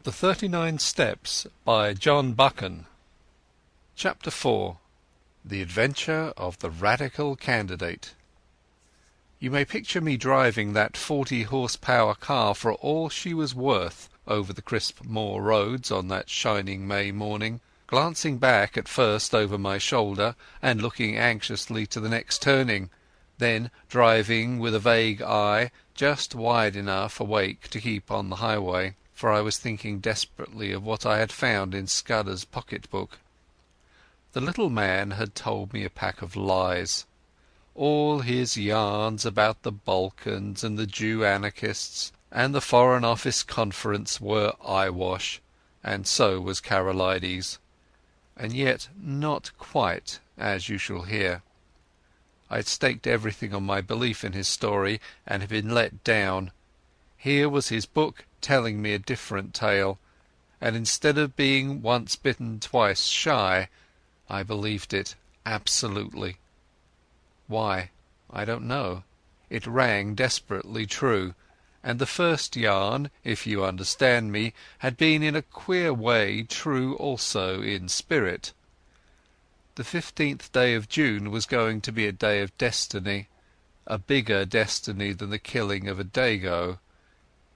The 39 Steps by John Buchan. Chapter 4. The Adventure of the Radical Candidate. You may picture me driving that 40 horsepower car for all she was worth over the crisp moor roads on that shining May morning, glancing back at first over my shoulder and looking anxiously to the next turning, then driving with a vague eye just wide enough awake to keep on the highway, for I was thinking desperately of what I had found in Scudder's pocket-book. The little man had told me a pack of lies. All his yarns about the Balkans and the Jew anarchists and the Foreign Office Conference were eyewash, and so was Karolides, and yet not quite, as you shall hear. I had staked everything on my belief in his story and had been let down. Here was his book telling me a different tale, and instead of being once bitten twice shy, I believed it absolutely. Why? I don't know. It rang desperately true, and the first yarn, if you understand me, had been in a queer way true also in spirit. The 15th day of June was going to be a day of destiny, a bigger destiny than the killing of a Dago.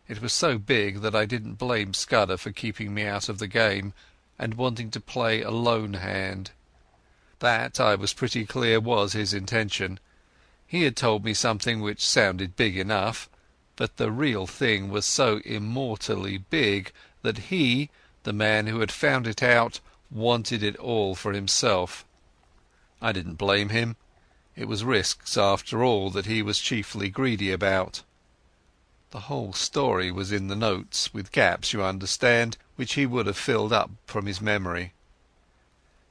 It was so big that I didn't blame Scudder for keeping me out of the game and wanting to play a lone hand. That, I was pretty clear, was his intention. He had told me something which sounded big enough, but the real thing was so immortally big that he, the man who had found it out, wanted it all for himself. I didn't blame him. It was risks, after all, that he was chiefly greedy about. The whole story was in the notes, with gaps, you understand, which he would have filled up from his memory.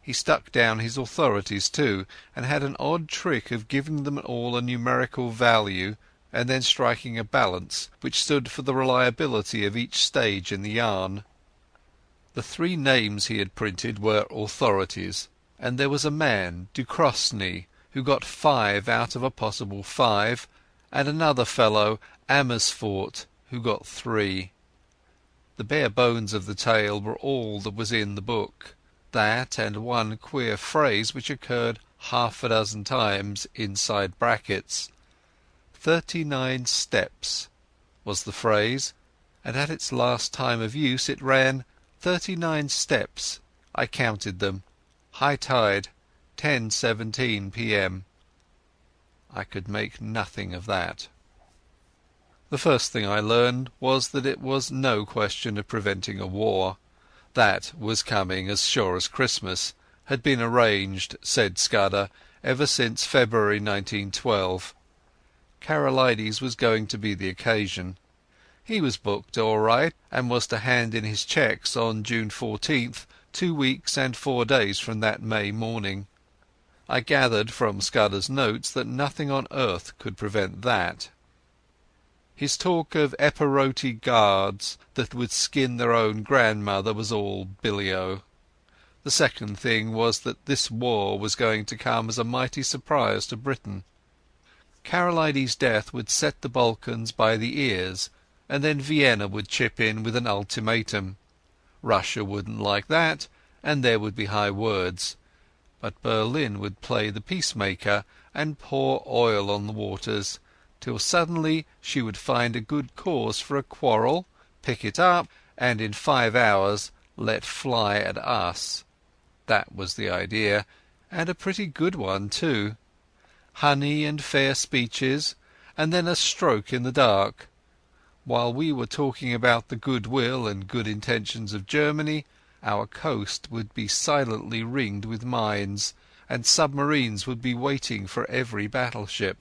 He stuck down his authorities too, and had an odd trick of giving them all a numerical value and then striking a balance which stood for the reliability of each stage in the yarn. The 3 names he had printed were authorities, and there was a man, Ducrosne, who got 5 out of a possible 5, and another fellow, Amersfoort, who got 3. The bare bones of the tale were all that was in the book. That and one queer phrase which occurred half a dozen times inside brackets. 39 steps was the phrase, and at its last time of use it ran 39 steps. I counted them. High tide, 10:17 p.m. I could make nothing of that. The first thing I learned was that it was no question of preventing a war. That was coming as sure as Christmas, had been arranged, said Scudder, ever since February 1912. Karolides was going to be the occasion. He was booked all right, and was to hand in his cheques on June 14th, 2 weeks and 4 days from that May morning. I gathered from Scudder's notes that nothing on earth could prevent that. His talk of Epirote guards that would skin their own grandmother was all billy-o. The second thing was that this war was going to come as a mighty surprise to Britain. Karolides' death would set the Balkans by the ears, and then Vienna would chip in with an ultimatum. Russia wouldn't like that, and there would be high words. But Berlin would play the peacemaker and pour oil on the waters, till suddenly she would find a good cause for a quarrel, pick it up, and in 5 hours let fly at us. That was the idea, and a pretty good one too. Honey and fair speeches, and then a stroke in the dark. While we were talking about the goodwill and good intentions of Germany, our coast would be silently ringed with mines, and submarines would be waiting for every battleship.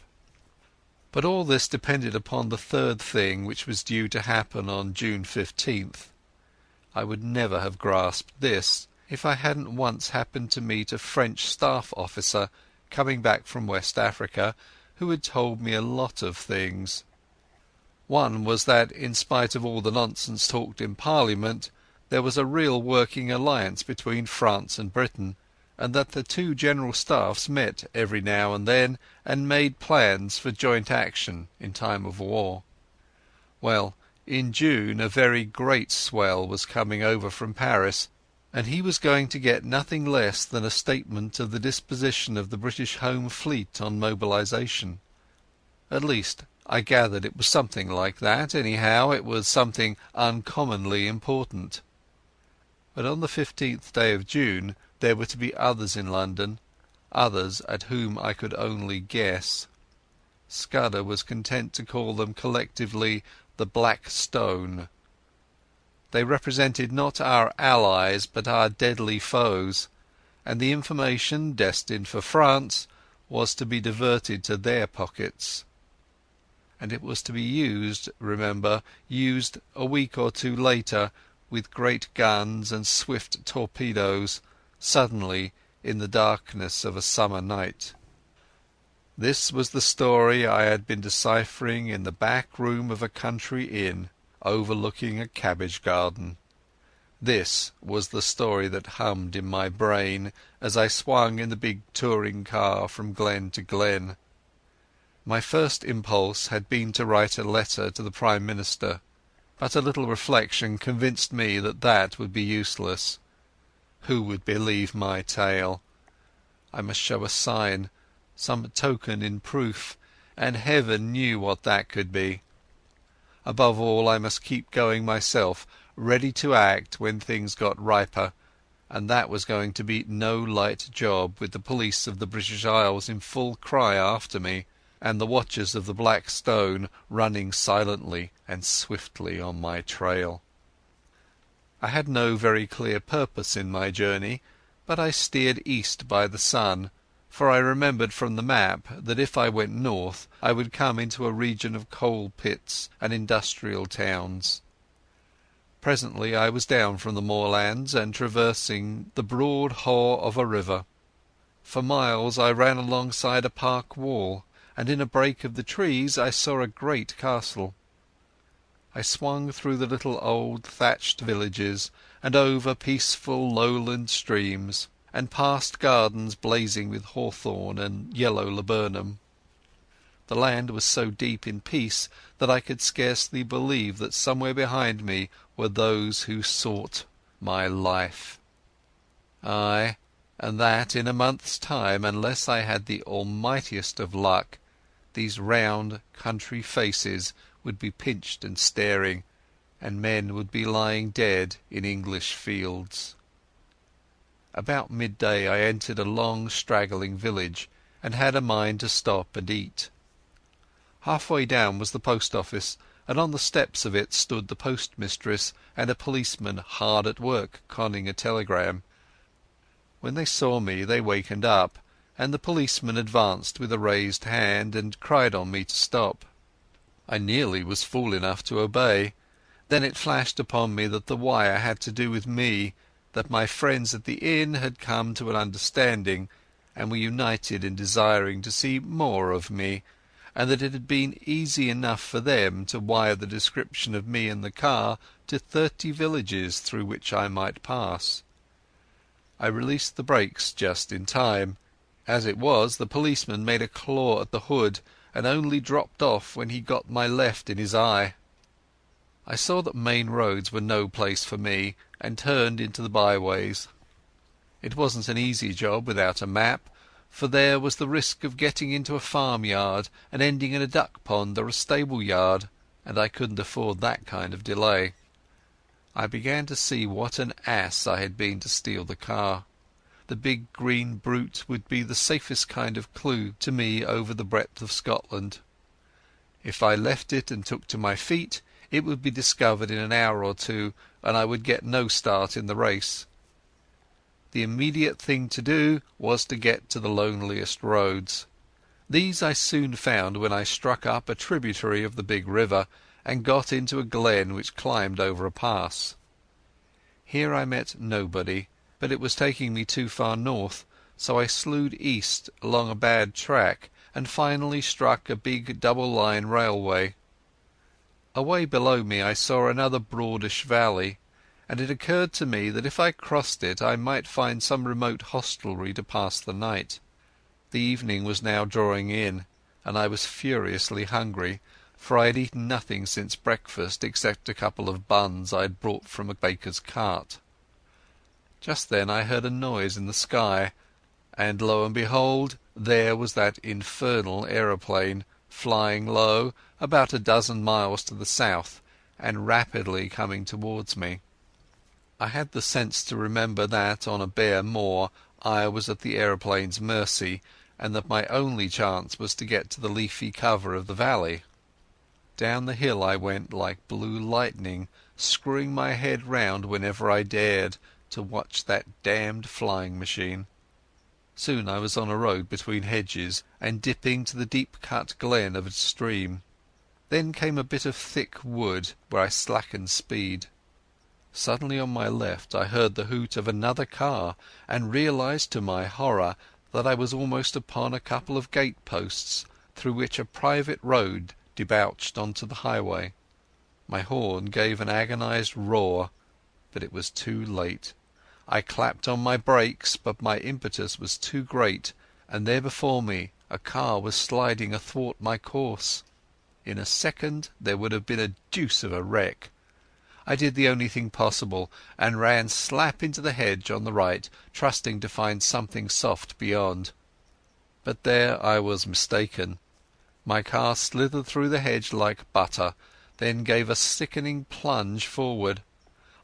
But all this depended upon the third thing, which was due to happen on June 15th. I would never have grasped this if I hadn't once happened to meet a French staff officer coming back from West Africa who had told me a lot of things. One was that, in spite of all the nonsense talked in Parliament, there was a real working alliance between France and Britain, and that the 2 general staffs met every now and then and made plans for joint action in time of war. Well, in June a very great swell was coming over from Paris, and he was going to get nothing less than a statement of the disposition of the British Home Fleet on mobilization. At least I gathered it was something like that. Anyhow, it was something uncommonly important. But on the 15th day of June there were to be others in London, others at whom I could only guess. Scudder was content to call them collectively the Black Stone. They represented not our allies but our deadly foes, and the information destined for France was to be diverted to their pockets. And it was to be used, remember, used a week or two later with great guns and swift torpedoes, suddenly in the darkness of a summer night. This was the story I had been deciphering in the back room of a country inn overlooking a cabbage garden. This was the story that hummed in my brain as I swung in the big touring car from glen to glen. My first impulse had been to write a letter to the Prime Minister, but a little reflection convinced me that that would be useless. Who would believe my tale? I must show a sign, some token in proof, and heaven knew what that could be. Above all, I must keep going myself, ready to act when things got riper, and that was going to be no light job with the police of the British Isles in full cry after me, and the watchers of the Black Stone running silently and swiftly on my trail. I had no very clear purpose in my journey, but I steered east by the sun, for I remembered from the map that if I went north I would come into a region of coal pits and industrial towns. Presently I was down from the moorlands and traversing the broad haugh of a river. For miles I ran alongside a park wall, and in a break of the trees I saw a great castle. I swung through the little old thatched villages and over peaceful lowland streams, and past gardens blazing with hawthorn and yellow laburnum. The land was so deep in peace that I could scarcely believe that somewhere behind me were those who sought my life. Ay, and that in a month's time, unless I had the almightiest of luck, these round country faces would be pinched and staring, and men would be lying dead in English fields. About midday I entered a long straggling village, and had a mind to stop and eat. Halfway down was the post office, and on the steps of it stood the postmistress and a policeman hard at work conning a telegram. When they saw me they wakened up, and the policeman advanced with a raised hand and cried on me to stop. I nearly was fool enough to obey. Then it flashed upon me that the wire had to do with me, that my friends at the inn had come to an understanding and were united in desiring to see more of me, and that it had been easy enough for them to wire the description of me and the car to 30 villages through which I might pass. I released the brakes just in time. As it was, the policeman made a claw at the hood and only dropped off when he got my left in his eye. I saw that main roads were no place for me, and turned into the byways. It wasn't an easy job without a map, for there was the risk of getting into a farmyard and ending in a duck pond or a stable yard, and I couldn't afford that kind of delay. I began to see what an ass I had been to steal the car. The big green brute would be the safest kind of clue to me over the breadth of Scotland. If I left it and took to my feet, it would be discovered in an hour or two, and I would get no start in the race. The immediate thing to do was to get to the loneliest roads. These I soon found when I struck up a tributary of the big river and got into a glen which climbed over a pass. Here I met nobody, but it was taking me too far north, so I slewed east along a bad track and finally struck a big double-line railway. Away below me I saw another broadish valley, and it occurred to me that if I crossed it I might find some remote hostelry to pass the night. The evening was now drawing in, and I was furiously hungry, for I had eaten nothing since breakfast except a couple of buns I had brought from a baker's cart. Just then I heard a noise in the sky, and lo and behold, there was that infernal aeroplane, flying low, about a dozen miles to the south, and rapidly coming towards me. I had the sense to remember that on a bare moor I was at the aeroplane's mercy, and that my only chance was to get to the leafy cover of the valley. Down the hill I went like blue lightning, screwing my head round whenever I dared to watch that damned flying machine. Soon I was on a road between hedges and dipping to the deep-cut glen of a stream. Then came a bit of thick wood where I slackened speed. Suddenly on my left I heard the hoot of another car and realized to my horror that I was almost upon a couple of gate-posts through which a private road debouched onto the highway. My horn gave an agonized roar, but it was too late. I clapped on my brakes, but my impetus was too great, and there before me a car was sliding athwart my course. In a second there would have been a deuce of a wreck. I did the only thing possible and ran slap into the hedge on the right, trusting to find something soft beyond. But there I was mistaken. My car slithered through the hedge like butter, then gave a sickening plunge forward.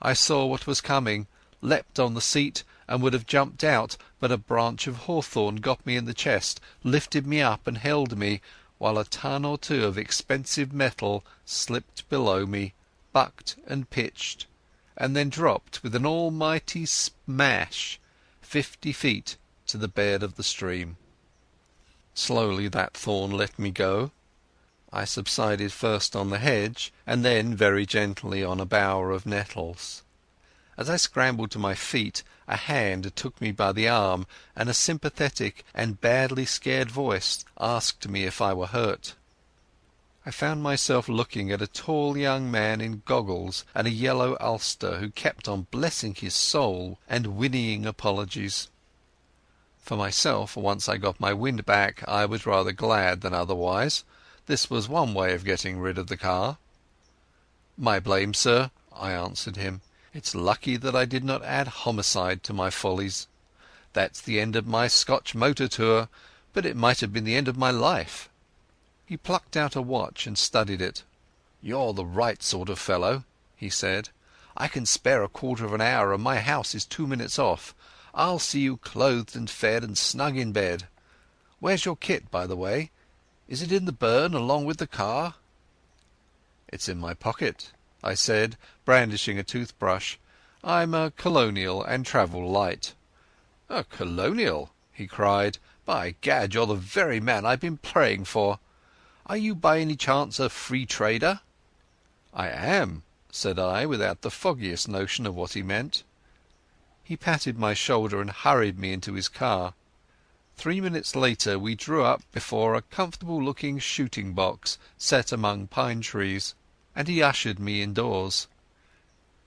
I saw what was coming, leapt on the seat and would have jumped out, but a branch of hawthorn got me in the chest, lifted me up and held me, while a ton or two of expensive metal slipped below me, bucked and pitched, and then dropped with an almighty smash 50 feet to the bed of the stream. Slowly that thorn let me go. I subsided first on the hedge, and then very gently on a bower of nettles. As I scrambled to my feet, a hand took me by the arm, and a sympathetic and badly scared voice asked me if I were hurt. I found myself looking at a tall young man in goggles and a yellow ulster who kept on blessing his soul and whinnying apologies. For myself, once I got my wind back, I was rather glad than otherwise. This was one way of getting rid of the car. "My blame, sir," I answered him. "It's lucky that I did not add homicide to my follies. That's the end of my Scotch motor tour, but it might have been the end of my life." He plucked out a watch and studied it. "You're the right sort of fellow," he said. "I can spare a quarter of an hour and my house is 2 minutes off. I'll see you clothed and fed and snug in bed. Where's your kit, by the way? Is it in the burn along with the car?" "It's in my pocket," I said, brandishing a toothbrush. "I'm a colonial and travel light." "A colonial!" he cried. "By gad, you're the very man I've been praying for. Are you by any chance a free trader?" "I am," said I, without the foggiest notion of what he meant. He patted my shoulder and hurried me into his car. 3 minutes later we drew up before a comfortable-looking shooting box set among pine trees, and he ushered me indoors.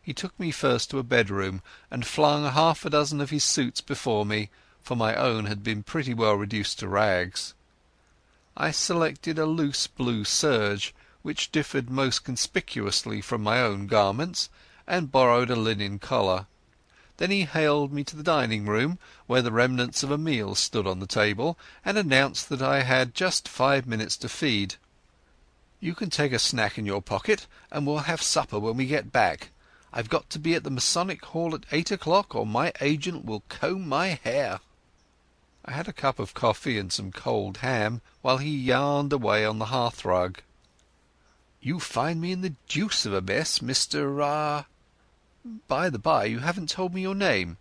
He took me first to a bedroom and flung half a dozen of his suits before me, for my own had been pretty well reduced to rags. I selected a loose blue serge, which differed most conspicuously from my own garments, and borrowed a linen collar. Then he haled me to the dining-room, where the remnants of a meal stood on the table, and announced that I had just 5 minutes to feed. "You can take a snack in your pocket, and we'll have supper when we get back. I've got to be at the Masonic Hall at 8 o'clock, or my agent will comb my hair." I had a cup of coffee and some cold ham, while he yarned away on the hearthrug. "You find me in the deuce of a mess, Mr. By the by, you haven't told me your name.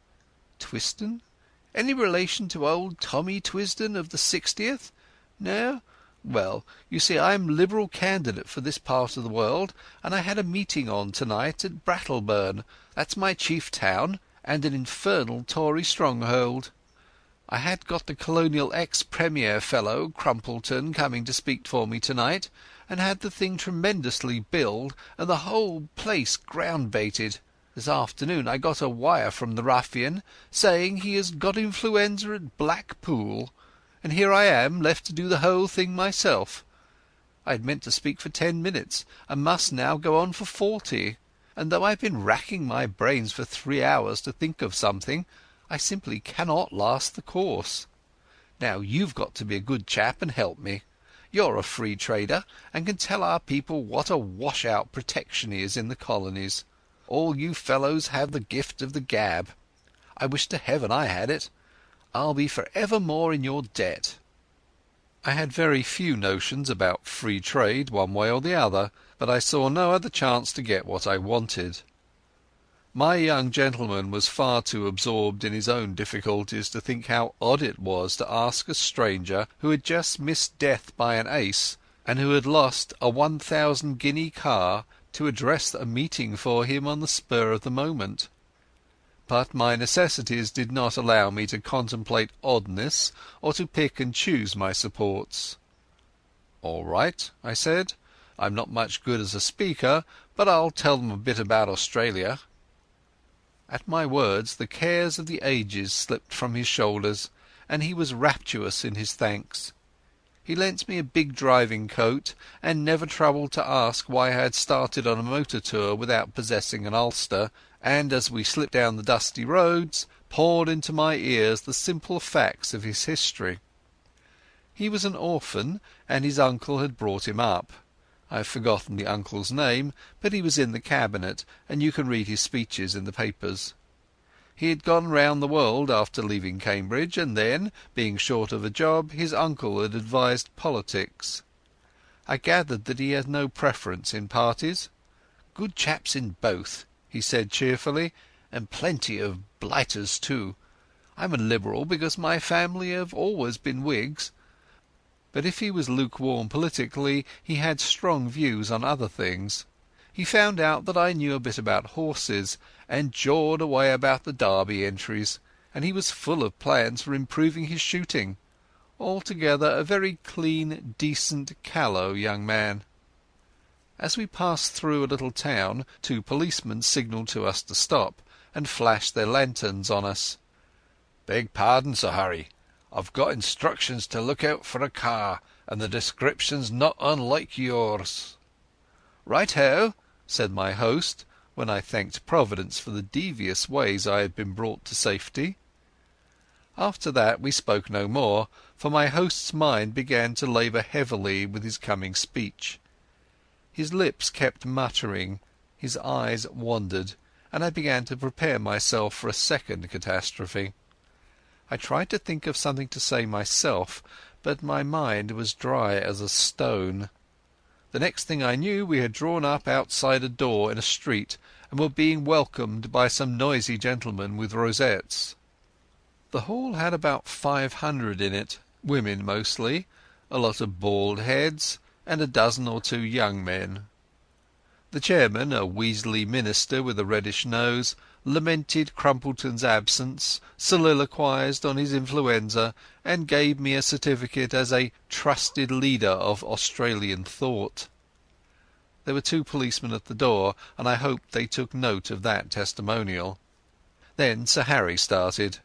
Twisdon? Any relation to old Tommy Twisdon of the 60th? No? Well, you see, I'm Liberal candidate for this part of the world, and I had a meeting on tonight at Brattleburn, that's my chief town, and an infernal Tory stronghold. I had got the Colonial ex-Premier fellow, Crumpleton, coming to speak for me tonight, and had the thing tremendously billed and the whole place ground-baited. This afternoon I got a wire from the ruffian saying he has got influenza at Blackpool, and here I am left to do the whole thing myself. I had meant to speak for 10 minutes, and must now go on for 40. And though I've been racking my brains for 3 hours to think of something, I simply cannot last the course. Now you've got to be a good chap and help me. You're a free trader, and can tell our people what a wash-out protection is in the colonies. All you fellows have the gift of the gab. I wish to heaven I had it. I'll be for evermore in your debt." I had very few notions about free trade one way or the other, but I saw no other chance to get what I wanted. My young gentleman was far too absorbed in his own difficulties to think how odd it was to ask a stranger who had just missed death by an ace, and who had lost a 1,000 guinea car, to address a meeting for him on the spur of the moment. But my necessities did not allow me to contemplate oddness or to pick and choose my supports. "All right," I said. "I'm not much good as a speaker, but I'll tell them a bit about Australia." At my words the cares of the ages slipped from his shoulders, and he was rapturous in his thanks. He lent me a big driving coat, and never troubled to ask why I had started on a motor tour without possessing an ulster, and as we slipped down the dusty roads poured into my ears the simple facts of his history. He was an orphan, and his uncle had brought him up. I have forgotten the uncle's name, but he was in the cabinet, and you can read his speeches in the papers. He had gone round the world after leaving Cambridge, and then, being short of a job, his uncle had advised politics. I gathered that he had no preference in parties. "Good chaps in both," he said cheerfully, "and plenty of blighters too. I'm a Liberal because my family have always been Whigs." But if he was lukewarm politically, he had strong views on other things. He found out that I knew a bit about horses, and jawed away about the Derby entries, and he was full of plans for improving his shooting. Altogether a very clean, decent, callow young man. As we passed through a little town, 2 policemen signalled to us to stop, and flashed their lanterns on us. "Beg pardon, Sir Harry. I've got instructions to look out for a car, and the description's not unlike yours." "Right-ho," said my host, when I thanked Providence for the devious ways I had been brought to safety. After that we spoke no more, for my host's mind began to labour heavily with his coming speech. His lips kept muttering, his eyes wandered, and I began to prepare myself for a second catastrophe. I tried to think of something to say myself, but my mind was dry as a stone. The next thing I knew we had drawn up outside a door in a street, and were being welcomed by some noisy gentlemen with rosettes. The hall had about 500 in it, women mostly, a lot of bald heads, and a dozen or 2 young men. The chairman, a weaselly minister with a reddish nose, lamented Crumpleton's absence, soliloquized on his influenza, and gave me a certificate as a trusted leader of Australian thought. There were 2 policemen at the door, and I hoped they took note of that testimonial. Then Sir Harry started.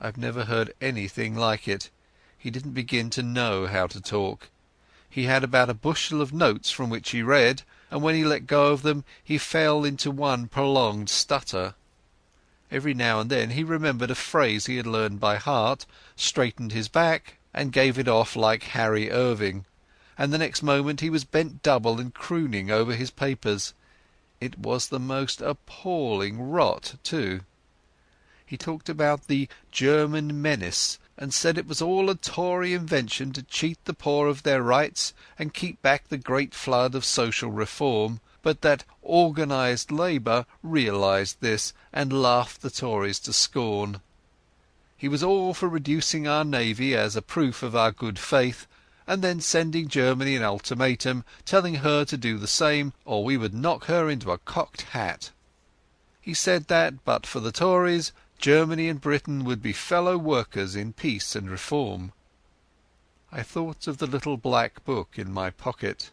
I've never heard anything like it. He didn't begin to know how to talk. He had about a bushel of notes from which he read, and when he let go of them he fell into one prolonged stutter. Every now and then he remembered a phrase he had learned by heart, straightened his back, and gave it off like Harry Irving, and the next moment he was bent double and crooning over his papers. It was the most appalling rot too. He talked about the German menace, and said it was all a Tory invention to cheat the poor of their rights and keep back the great flood of social reform, but that organised labour realized this and laughed the Tories to scorn. He was all for reducing our navy as a proof of our good faith, and then sending Germany an ultimatum, telling her to do the same or we would knock her into a cocked hat. He said that, but for the Tories, Germany and Britain would be fellow workers in peace and reform. I thought of the little black book in my pocket.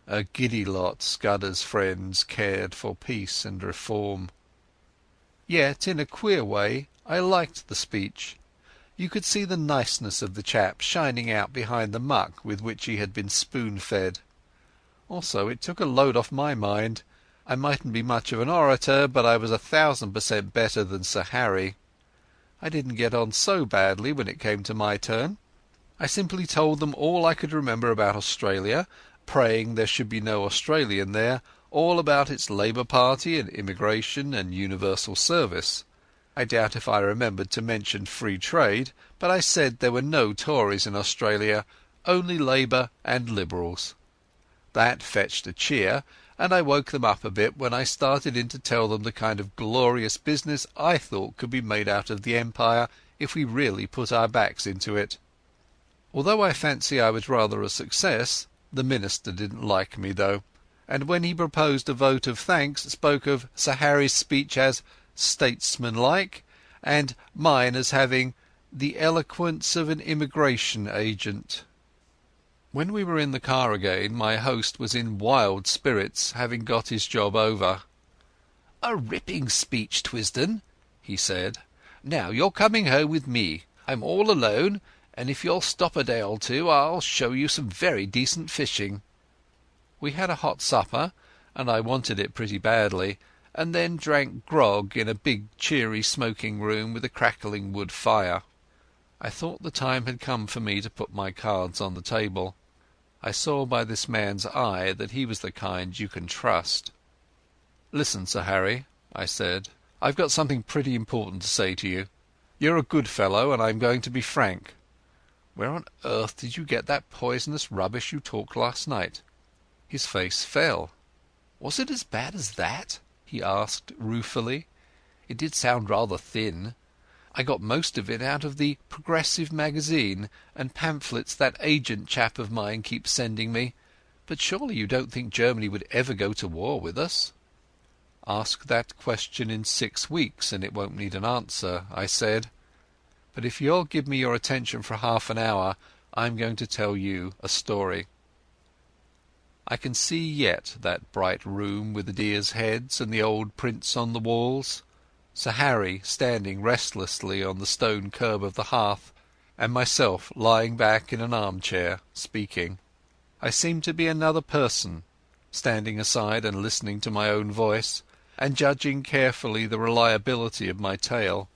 A giddy lot Scudder's friends cared for peace and reform. Yet, in a queer way, I liked the speech. You could see the niceness of the chap shining out behind the muck with which he had been spoon-fed. Also, it took a load off my mind. I mightn't be much of an orator, but I was 1000% better than Sir Harry. I didn't get on so badly when it came to my turn. I simply told them all I could remember about Australia, praying there should be no Australian there, all about its Labour Party and immigration and universal service. I doubt if I remembered to mention free trade, but I said there were no Tories in Australia, only Labour and Liberals. That fetched a cheer, and I woke them up a bit when I started in to tell them the kind of glorious business I thought could be made out of the Empire if we really put our backs into it. Although I fancy I was rather a success, the minister didn't like me though, and when he proposed a vote of thanks spoke of Sir Harry's speech as statesmanlike and mine as having the eloquence of an immigration agent. When we were in the car again my host was in wild spirits, having got his job over. "A ripping speech, Twisden," he said. "Now you're coming home with me. I'm all alone, and if you'll stop a day or two I'll show you some very decent fishing." We had a hot supper, and I wanted it pretty badly, and then drank grog in a big cheery smoking room with a crackling wood fire. I thought the time had come for me to put my cards on the table. I saw by this man's eye that he was the kind you can trust. "Listen, Sir Harry," I said, "I've got something pretty important to say to you. You're a good fellow, and I'm going to be frank. Where on earth did you get that poisonous rubbish you talked last night?" His face fell. "Was it as bad as that?" he asked ruefully. "It did sound rather thin. I got most of it out of the Progressive magazine and pamphlets that agent chap of mine keeps sending me. But surely you don't think Germany would ever go to war with us?" "Ask that question in 6 weeks and it won't need an answer," I said. "But if you'll give me your attention for half an hour I'm going to tell you a story." I can see yet that bright room with the deers' heads and the old prints on the walls, Sir Harry standing restlessly on the stone curb of the hearth, and myself lying back in an armchair speaking. I seemed to be another person, standing aside and listening to my own voice, and judging carefully the reliability of my tale.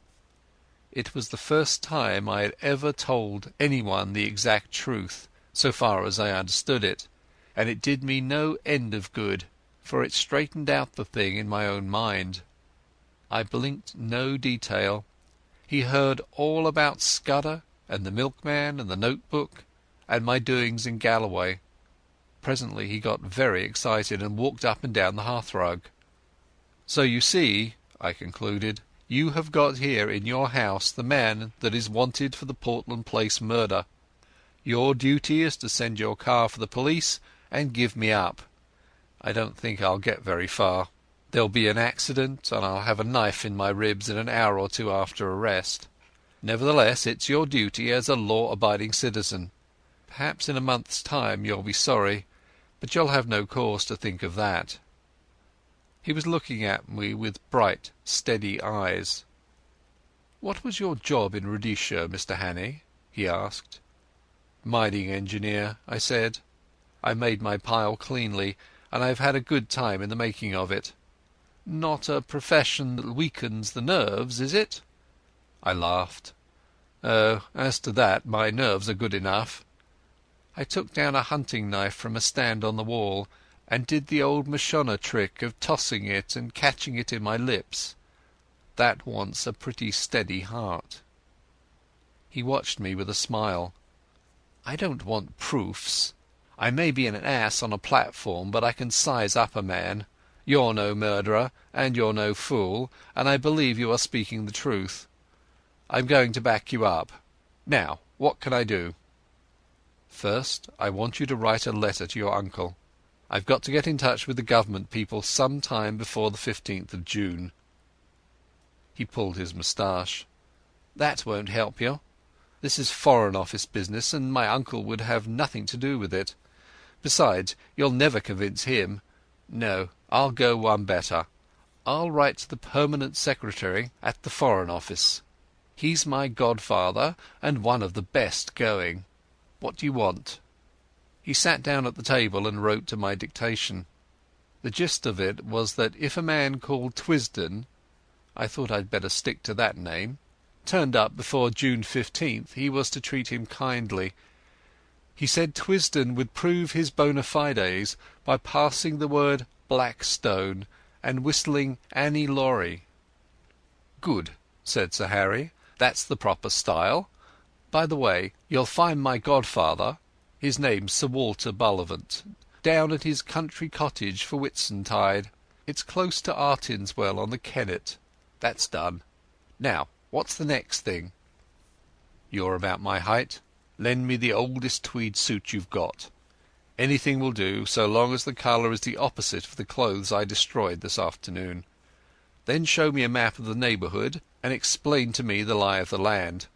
It was the first time I had ever told anyone the exact truth, so far as I understood it, and it did me no end of good, for it straightened out the thing in my own mind. I blinked no detail. He heard all about Scudder and the milkman and the notebook and my doings in Galloway. Presently he got very excited and walked up and down the hearthrug. "So you see," I concluded, "you have got here in your house the man that is wanted for the Portland Place murder. Your duty is to send your car for the police and give me up. I don't think I'll get very far. There'll be an accident and I'll have a knife in my ribs in an hour or two after arrest. Nevertheless, it's your duty as a law-abiding citizen. Perhaps in a month's time you'll be sorry, but you'll have no cause to think of that." He was looking at me with bright, steady eyes. "What was your job in Rhodesia, Mr Hannay?" he asked. "Mining engineer," I said. "I made my pile cleanly, and I've had a good time in the making of it. Not a profession that weakens the nerves, is it?" I laughed. "Oh, as to that, my nerves are good enough." I took down a hunting knife from a stand on the wall and did the old Mashona trick of tossing it and catching it in my lips. That wants a pretty steady heart. He watched me with a smile. "I don't want proofs. I may be an ass on a platform, but I can size up a man. You're no murderer, and you're no fool, and I believe you are speaking the truth. I'm going to back you up. Now, what can I do?" "First, I want you to write a letter to your uncle. I've got to get in touch with the government people some time before the 15th of June. He pulled his moustache. "That won't help you. This is Foreign Office business, and my uncle would have nothing to do with it. Besides, you'll never convince him. No, I'll go one better. I'll write to the Permanent Secretary at the Foreign Office. He's my godfather, and one of the best going. What do you want?" He sat down at the table and wrote to my dictation. The gist of it was that if a man called Twisden—I thought I'd better stick to that name—turned up before June 15th, he was to treat him kindly. He said Twisden would prove his bona fides by passing the word Blackstone and whistling Annie Laurie. "Good," said Sir Harry. "That's the proper style. By the way, you'll find my godfather—his name's Sir Walter Bullivant—down at his country cottage for Whitsuntide. It's close to Artinswell on the Kennet. That's done. Now, what's the next thing?" "You're about my height. Lend me the oldest tweed suit you've got. Anything will do, so long as the colour is the opposite of the clothes I destroyed this afternoon. Then show me a map of the neighbourhood and explain to me the lie of the land.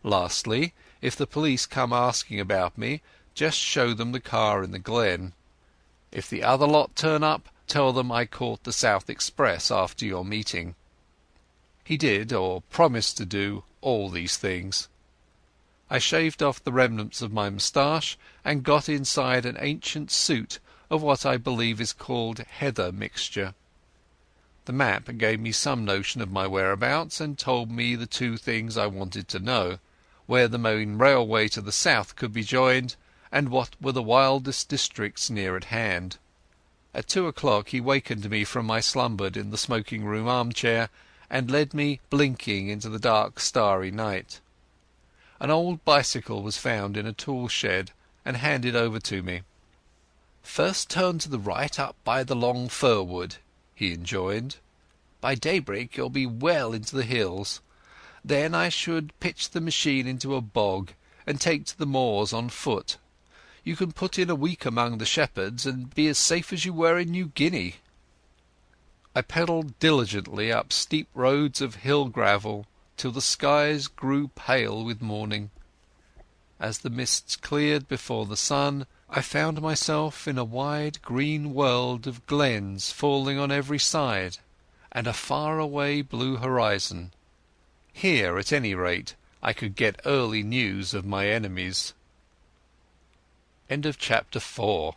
Lastly, if the police come asking about me, just show them the car in the glen. If the other lot turn up, tell them I caught the South Express after your meeting." He did, or promised to do, all these things. I shaved off the remnants of my moustache and got inside an ancient suit of what I believe is called heather mixture. The map gave me some notion of my whereabouts and told me the two things I wanted to know: where the main railway to the south could be joined, and what were the wildest districts near at hand. At 2 o'clock he wakened me from my slumber in the smoking-room armchair and led me blinking into the dark starry night. An old bicycle was found in a tool shed and handed over to me. "First turn to the right up by the long fir wood," he enjoined. "By daybreak you'll be well into the hills. Then I should pitch the machine into a bog and take to the moors on foot. You can put in a week among the shepherds and be as safe as you were in New Guinea." I pedalled diligently up steep roads of hill gravel till the skies grew pale with morning. As the mists cleared before the sun, I found myself in a wide green world of glens falling on every side, and a far-away blue horizon. Here, at any rate, I could get early news of my enemies. Chapter 5